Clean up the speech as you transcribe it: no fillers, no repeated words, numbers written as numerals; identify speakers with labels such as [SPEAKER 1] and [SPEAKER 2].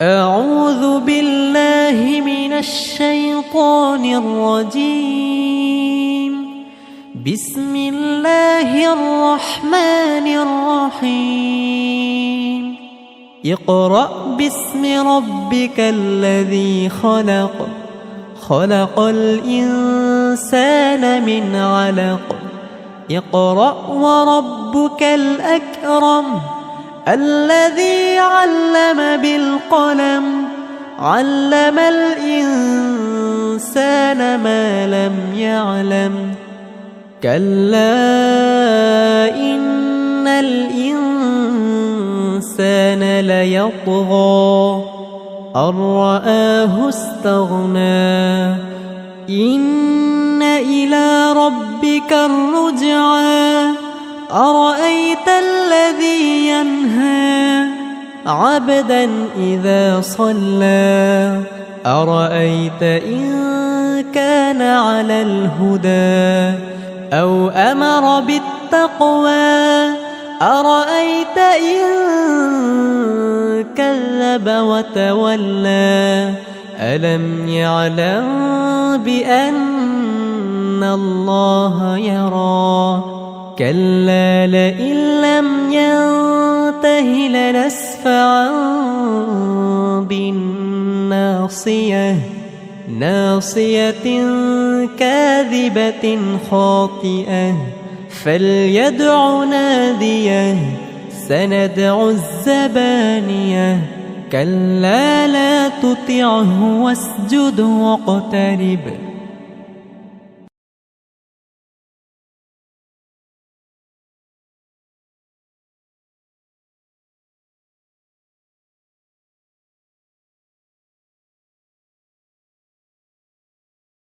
[SPEAKER 1] أعوذ بالله من الشيطان الرجيم. بسم الله الرحمن الرحيم. اقرأ باسم ربك الذي خلق. خلق الإنسان من علق. اقرأ وربك الأكرم الذي علم بالقلم. علم الإنسان ما لم يعلم. كلا إن الإنسان ليطغى أن رآه استغنى. إن إلى ربك الرجعى. أرأيت الذي ينهى عبدا إذا صلى. أرأيت إن كان على الهدى أو أمر بالتقوى. أرأيت إن كذب وتولى. ألم يعلم بأن الله يرى. كلا لئن لم ينته لنسفعا بالناصية. ناصية كاذبة خاطئة. فليدع ناديه. سندع الزبانية. كلا لا تطعه واسجد واقترب.